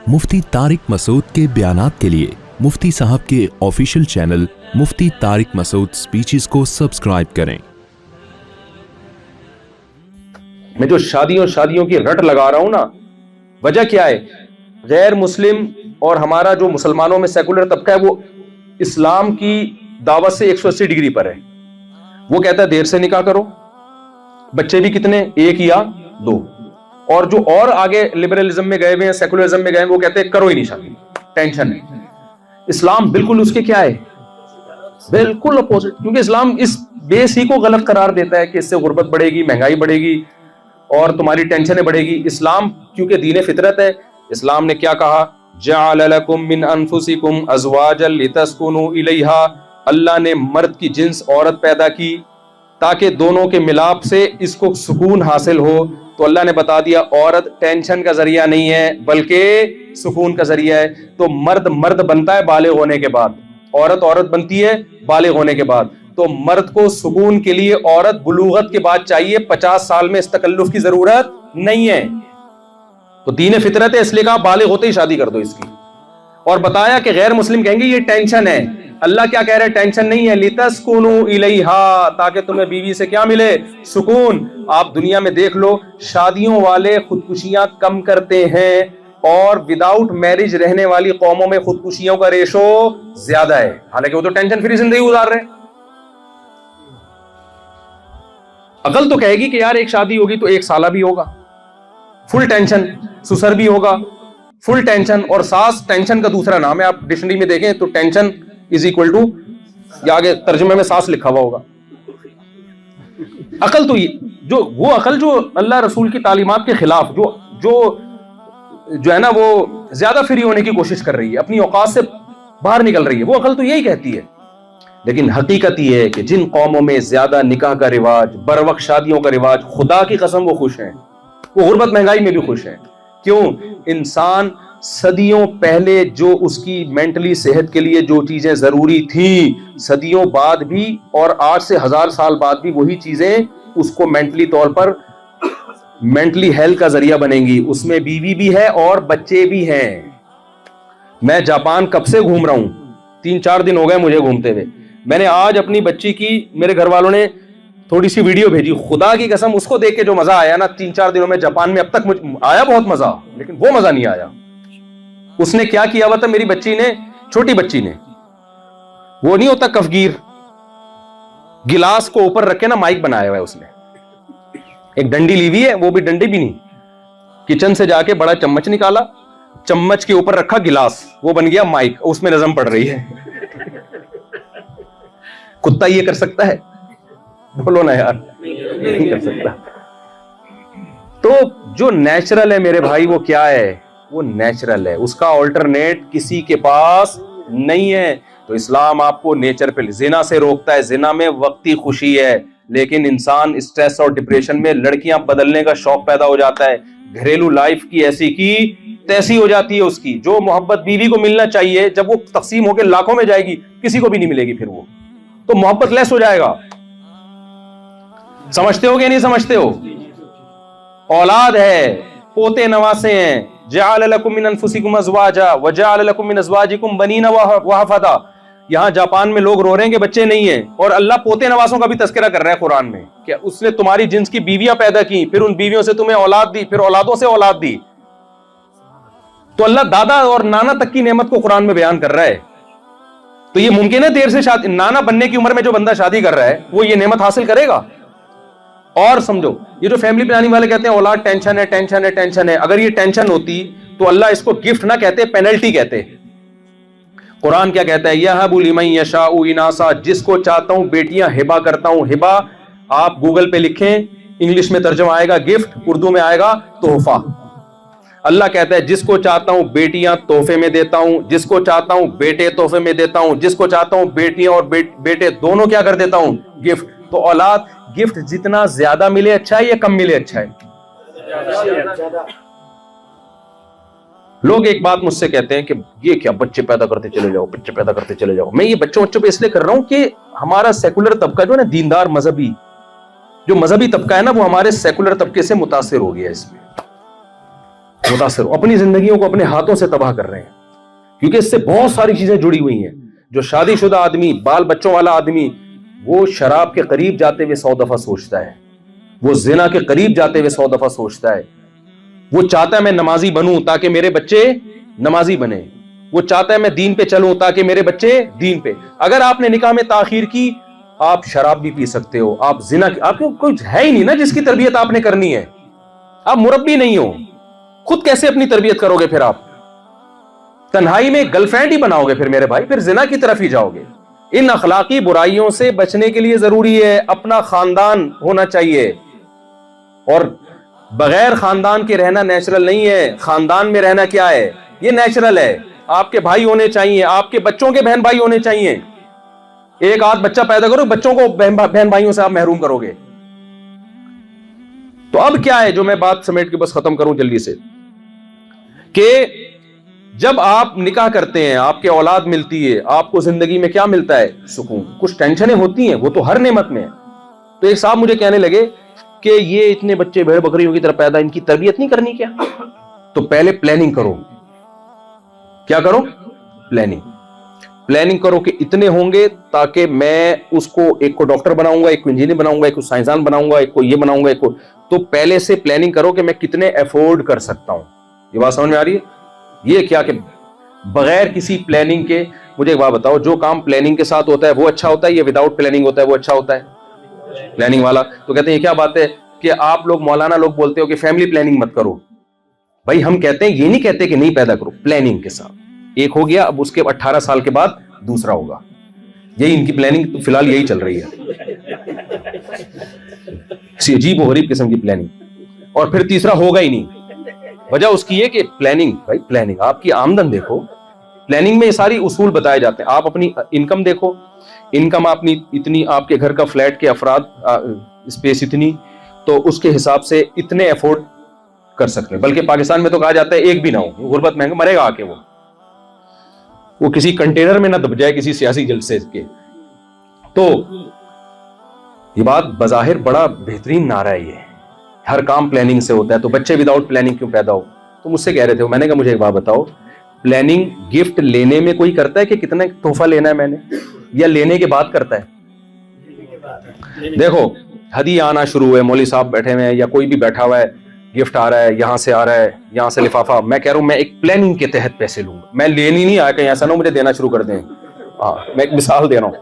मुफ्ती तारिक मसूद के बयानात के लिए मुफ्ती साहब के ऑफिशियल चैनल मुफ्ती तारिक मसूद स्पीचेस को सब्सक्राइब करें। मैं जो शादियों की रट लगा रहा हूं ना, वजह क्या है? गैर मुस्लिम और हमारा जो मुसलमानों में सेकुलर तबका है वो इस्लाम की दावत से 180 डिग्री पर है। वो कहता है देर से निकाह करो, बच्चे भी कितने, एक या दो। और जो और आगे लिबरलिज्म में गए हुए हैं, सेकुलरिज्म में गए हैं, वो कहते हैं करो ही नहीं शादी, टेंशन है। इस्लाम बिल्कुल उसके क्या है, बिल्कुल अपोजिट। क्योंकि इस्लाम इस बेस ही को गलत करार देता है कि इससे गुर्बत बढ़ेगी, महंगाई बढ़ेगी और तुम्हारी टेंशनें बढ़ेगी। इस्लाम क्योंकि दीन फितरत है, इस्लाम ने क्या कहा? जअल लकुम मिन अनफुसिकुम अज़वाजन लितस्कुनु इलैहा। अल्लाह ने मर्द की जिन्स औरत पैदा की ताकि दोनों के मिलाप से इसको सुकून हासिल हो। तो अल्लाह ने बता दिया औरत टेंशन का जरिया नहीं है बल्कि सुकून का जरिया है। तो मर्द मर्द बनता है बालिग होने के बाद, औरत औरत बनती है बालिग होने के बाद। तो मर्द को सुकून के लिए औरत बुलूगत के बाद चाहिए, 50 साल में इस तकल्लुफ की जरूरत नहीं है। तो दीन फितरत है, इसलिए कहा बालिग होते ही शादी कर दो इसकी। और बताया कि गैर मुस्लिम कहेंगे ये टेंशन है। अल्लाह क्या कह रहा है? टेंशन नहीं है, लितस्कुनु इलैहा, ताकि तुम्हें बीवी से क्या मिले? सुकून। आप दुनिया में देख लो, शादियों वाले खुदकुशियां कम करते हैं और विदाउट मैरिज रहने वाली कौमों में खुदकुशियों का रेशो ज्यादा है, हालांकि वो तो टेंशन फ्री जिंदगी गुजार रहे हैं। अकल तो कहेगी कि यार एक शादी होगी तो एक साला भी होगा, फुल टेंशन, ससुर भी होगा फुल टेंशन, और सास टेंशन का दूसरा नाम है। आप डिक्शनरी में देखें तो टेंशन इज इक्वल टू, या आगे तर्जुमे में सास लिखा हुआ होगा। अकल तो ये जो वो अकल जो अल्लाह रसूल की तालीमात के खिलाफ जो है ना, वो ज्यादा फ्री होने की कोशिश कर रही है, अपनी औकात से बाहर निकल रही है, वो अकल तो यही कहती है। लेकिन हकीकत ये है कि जिन कौमों में ज्यादा निकाह का रिवाज, बर वक्त शादियों का रिवाज, खुदा की कसम वो खुश हैं, वो गुर्बत महंगाई में भी खुश हैं। क्यों? इंसान सदियों पहले जो उसकी मेंटली सेहत के लिए जो चीजें जरूरी थी, सदियों बाद भी और आज से 1000 साल बाद भी वही चीजें उसको मेंटली तौर पर मेंटली हेल्थ का जरिया बनेंगी। उसमें बीवी भी है और बच्चे भी हैं। मैं जापान कब से घूम रहा हूं, 3-4 दिन हो गए मुझे घूमते हुए। मैंने आज अपनी बच्ची की, मेरे घर वालों ने थोड़ी सी वीडियो भेजी, खुदा की कसम उसको देख के जो मजा आया ना 3-4 दिनों में जापान में, अब तक मुझे आया बहुत मजा, लेकिन वो मजा नहीं आया। उसने क्या किया हुआ था मेरी बच्ची ने, छोटी बच्ची ने, वो नहीं होता कफगीर, गिलास को ऊपर रख के ना माइक बनाया हुआ है उसने, एक डंडी ली हुई है, वो भी डंडी भी नहीं, किचन से जाके बड़ा चम्मच निकाला, चम्मच के ऊपर रखा गिलास, वो बन गया माइक, उसमें नज़म पड़ रही है। कुत्ता ये कर सकता है? बोलो ना यार, नहीं कर सकता। तो जो नेचुरल है मेरे भाई, वो क्या है? वो नेचुरल है, उसका ऑल्टरनेट किसी के पास नहीं है। तो इस्लाम आपको नेचर पे जिना से रोकता है। जिना में वक्ती खुशी है, लेकिन इंसान स्ट्रेस और डिप्रेशन में लड़कियां बदलने का शौक पैदा हो जाता है। घरेलू लाइफ की ऐसी की तैसी हो जाती है उसकी। जो मोहब्बत बीवी को मिलना चाहिए, जब वो तकसीम होकर लाखों में जाएगी, किसी को भी नहीं मिलेगी, फिर वो तो मोहब्बत लेस हो जाएगा। समझते हो कि नहीं समझते हो? औलाद है, पोते नवासे हैं। जअल लकुम मिन अनफुसिकुम अज़वाजा व जअल लकुम मिन अज़वाजिकुम बनीना व हफ़दा। यहां जापान में लोग रो रहे हैं कि बच्चे नहीं है, और अल्लाह पोते नवासों का भी तज़किरा कर रहा है कुरान में। क्या उसने तुम्हारी जिन्स की बीवियां पैदा की, फिर उन बीवियों से तुम्हें औलाद दी, फिर औलादों से औलाद दी। तो अल्लाह दादा और नाना तक की नेमत को कुरान में बयान कर रहा है। तो ये मुमकिन है देर से शादी, नाना बनने की उम्र में जो बंदा शादी कर रहा है वो ये नेमत हासिल करेगा? और समझो, ये जो फैमिली प्लानिंग वाले कहते हैं औलाद टेंशन है, टेंशन है, टेंशन है, अगर ये टेंशन होती तो अल्लाह इसको गिफ्ट ना कहते, पेनल्टी कहते। कुरान क्या कहता है? यहबु लिमन यशाउ इनासा, जिसको चाहता हूं बेटियां हिबा करता हूं। हिबा आप गूगल पे लिखें, इंग्लिश में तर्जुमा आएगा गिफ्ट, उर्दू में आएगा तोहफा। अल्लाह कहता है जिसको चाहता हूं बेटियां तोहफे में देता हूं, जिसको चाहता हूं बेटे तोहफे में देता हूं, जिसको चाहता हूं बेटियां और बेटे दोनों क्या कर देता हूं? गिफ्ट। तो औलाद गिफ्ट जितना ज्यादा मिले अच्छा है या कम मिले अच्छा है? लोग एक बात मुझसे कहते हैं कि ये क्या बच्चे पैदा करते चले जाओ, बच्चे पैदा करते चले जाओ। मैं ये बच्चों पे इसलिए कर रहा हूं कि हमारा सेकुलर तबका जो है ना, दीनदार मजहबी जो मजहबी तबका है ना, वो हमारे सेकुलर तबके से मुतासिर हो गया। इसमें मुतासिर हो, अपनी जिंदगियों को अपने हाथों से तबाह कर रहे हैं, क्योंकि इससे बहुत सारी चीजें जुड़ी हुई हैं। जो शादीशुदा आदमी, बाल बच्चों वाला आदमी, वो शराब के करीब जाते हुए 100 दफा सोचता है, वो जिना के करीब जाते हुए 100 दफा सोचता है। वो चाहता है मैं नमाजी बनूं ताकि मेरे बच्चे नमाजी बने, वो चाहता है मैं दीन पे चलूं ताकि मेरे बच्चे दीन पे। अगर आपने निकाह में ताखीर की, आप शराब भी पी सकते हो, आप जिना, आपको कोई है ही नहीं ना जिसकी तरबियत आपने करनी है। आप मुरब्बी नहीं हो, खुद कैसे अपनी तरबियत करोगे? फिर आप तन्हाई में गर्लफ्रेंड ही बनाओगे फिर मेरे भाई, फिर जिना की तरफ ही जाओगे। इन अखलाकी बुराइयों से बचने के लिए जरूरी है अपना खानदान होना चाहिए, और बगैर खानदान के रहना नेचुरल नहीं है। खानदान में रहना क्या है? ये नेचुरल है। आपके भाई होने चाहिए, आपके बच्चों के बहन भाई होने चाहिए। एक आध बच्चा पैदा करो, बच्चों को बहन भाइयों से आप महरूम करोगे। तो अब क्या है जो मैं बात समेट के बस खत्म करूं जल्दी से, कि जब आप निकाह करते हैं, आपके औलाद मिलती है, आपको जिंदगी में क्या मिलता है? सुकून। कुछ टेंशनें होती हैं, वो तो हर नेमत में है। तो एक साहब मुझे कहने लगे कि ये इतने बच्चे भेड़ बकरियों की तरह पैदा, इनकी तरबियत नहीं करनी क्या? तो पहले प्लानिंग करो। क्या करो? प्लानिंग करो कि इतने होंगे ताकि मैं उसको, एक को डॉक्टर बनाऊंगा, एक को इंजीनियर बनाऊंगा, एक को साइंसदान बनाऊंगा, एक को ये बनाऊंगा, एक को। तो पहले से प्लानिंग करो कि मैं कितने अफोर्ड कर सकता हूं। ये बात समझ में आ रही है? ये क्या कि बगैर किसी प्लानिंग के, मुझे एक बात बताओ, जो काम प्लानिंग के साथ होता है वो अच्छा होता है या विदाउट प्लानिंग होता है वो अच्छा होता है? प्लानिंग वाला। तो कहते हैं ये क्या बात है कि आप लोग मौलाना लोग बोलते हो कि फैमिली प्लानिंग मत करो। भाई हम कहते हैं, ये नहीं कहते कि नहीं पैदा करो, प्लानिंग के साथ। एक हो गया, अब उसके 18 साल के बाद दूसरा होगा। यही इनकी प्लानिंग तो फिलहाल यही चल रही है, अजीब गरीब किस्म की प्लानिंग। और फिर तीसरा होगा ही नहीं। वजह उसकी है कि प्लानिंग, भाई प्लानिंग, आपकी आमदन देखो, प्लानिंग में ये सारी उसूल बताए जाते हैं। आप अपनी इनकम देखो, इनकम अपनी इतनी, आपके घर का फ्लैट के अफराद स्पेस इतनी, तो उसके हिसाब से इतने अफोर्ड कर सकते हैं। बल्कि पाकिस्तान में तो कहा जाता है एक भी ना हो, गुर्बत महंगा मरेगा आके, वो किसी कंटेनर में ना दब जाए किसी सियासी जलसे के। तो ये बात बज़ाहिर बड़ा बेहतरीन नारा है, ये हर काम प्लानिंग से होता है, तो बच्चे विदाउट प्लानिंग क्यों पैदा हो? तो मुझसे कह रहे थे, मैंने कहा मुझे एक बात बताओ, प्लानिंग गिफ्ट लेने में कोई करता है कि कितना तोहफा लेना है मैंने, या लेने के बाद करता है? देखो हदिया आना शुरू हुए, मौली साहब बैठे हुए हैं या कोई भी बैठा हुआ है, गिफ्ट आ रहा है, यहाँ से आ रहा है, यहाँ से लिफाफा, मैं कह रहा हूँ मैं एक प्लानिंग के तहत पैसे लूंगा, मैं लेनी नहीं आया कहीं ऐसा ना मुझे देना शुरू कर दें। हाँ, मैं एक मिसाल दे रहा हूँ।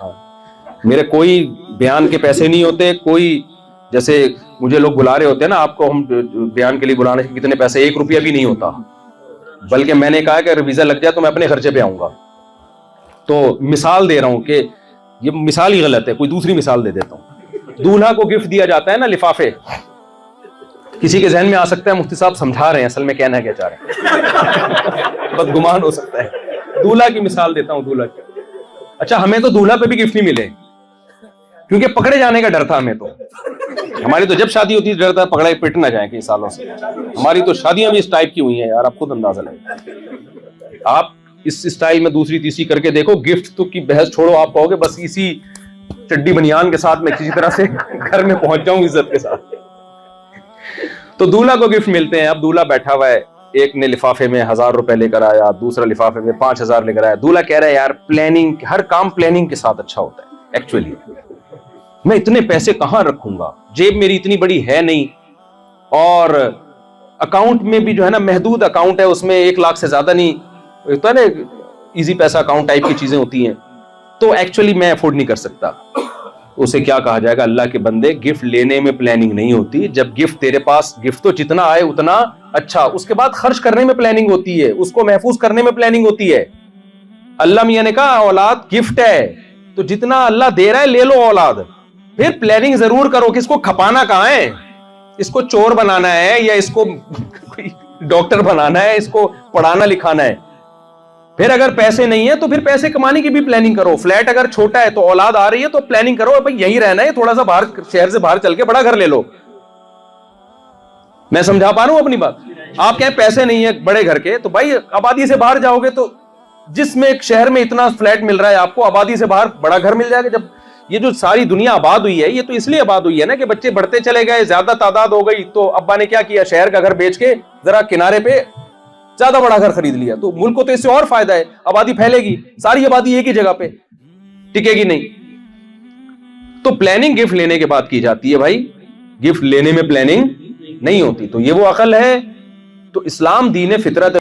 हाँ, मेरे कोई बयान के पैसे नहीं होते, कोई जैसे मुझे लोग बुला रहे होते हैं ना, आपको हम बयान के लिए बुलाने के कितने पैसे, 1 रुपया भी नहीं होता। बल्कि मैंने कहा कि अगर वीजा लग जाए तो मैं अपने खर्चे पे आऊंगा। तो मिसाल दे रहा हूं कि ये मिसाल ही गलत है, कोई दूसरी मिसाल दे देता हूं। दूल्हा को गिफ्ट दिया जाता है ना, लिफाफे। किसी के जहन में आ सकता है मुफ्ती साहब समझा रहे हैं, असल में कहना क्या चाह रहे हैं, बदगुमान हो सकता है। दूल्हा की मिसाल देता हूं, दूल्हा की। अच्छा, हमें तो दूल्हा पे भी गिफ्ट नहीं मिले क्योंकि पकड़े जाने का डर था हमें तो। हमारी तो जब शादी होती है डर था पकड़े पिट ना जाए कई सालों से। हमारी तो शादियां भी इस टाइप की हुई हैं यार, आप खुद अंदाजा लगाइए। आप इस स्टाइल में दूसरी तीसरी करके देखो, गिफ्ट तो की बहस छोड़ो, आप कहोगे बस इसी चड्डी बनियान के साथ मैं किसी तरह से घर में पहुंच जाऊं इज्जत के साथ। तो दूल्हा को गिफ्ट मिलते हैं। अब दूल्हा बैठा हुआ है, एक ने लिफाफे में 1000 रुपए लेकर आया, दूसरा लिफाफे में 5000 लेकर आया। दूल्हा कह रहा है यार प्लानिंग, हर काम प्लानिंग के साथ अच्छा होता है। एक्चुअली मैं इतने पैसे कहां रखूंगा, जेब मेरी इतनी बड़ी है नहीं, और अकाउंट में भी जो है ना महदूद अकाउंट है, उसमें 1 लाख से ज्यादा नहीं होता है ना, इजी पैसा अकाउंट टाइप की चीजें होती हैं। तो एक्चुअली मैं अफोर्ड नहीं कर सकता। उसे क्या कहा जाएगा? अल्लाह के बंदे, गिफ्ट लेने में प्लानिंग नहीं होती। जब गिफ्ट तेरे पास, गिफ्ट तो जितना आए उतना अच्छा, उसके बाद खर्च करने में प्लानिंग होती है, उसको महफूज करने में प्लानिंग होती है। अल्लाह मियां ने कहा औलाद गिफ्ट है, तो जितना अल्लाह दे रहा है ले लो औलाद, फिर प्लानिंग जरूर करो कि इसको खपाना कहां है, इसको चोर बनाना है या इसको डॉक्टर बनाना है, इसको पढ़ाना लिखाना है। फिर अगर पैसे नहीं है तो फिर पैसे कमाने की भी प्लानिंग करो। फ्लैट अगर छोटा है तो औलाद आ रही है तो प्लानिंग करो, भाई यहीं रहना है, थोड़ा सा बाहर, शहर से बाहर चल के बड़ा घर ले लो। मैं समझा पा रहा हूं अपनी बात? आप कहें पैसे नहीं है बड़े घर के, तो भाई आबादी से बाहर जाओगे तो जिसमें एक शहर में इतना फ्लैट मिल रहा है आपको, आबादी से बाहर बड़ा घर मिल जाएगा। जब یہ جو ساری دنیا آباد ہوئی ہے یہ تو اس لیے آباد ہوئی ہے نا کہ بچے بڑھتے چلے گئے, زیادہ تعداد ہو گئی, تو ابا نے کیا کیا, شہر کا گھر بیچ کے ذرا کنارے پہ زیادہ بڑا گھر خرید لیا. تو ملک کو تو اس سے اور فائدہ ہے, آبادی پھیلے گی, ساری آبادی ایک ہی جگہ پہ ٹکے گی نہیں. تو پلاننگ گفٹ لینے کے بعد کی جاتی ہے بھائی, گفٹ لینے میں پلاننگ نہیں ہوتی. تو یہ وہ عقل ہے. تو اسلام دین فطرت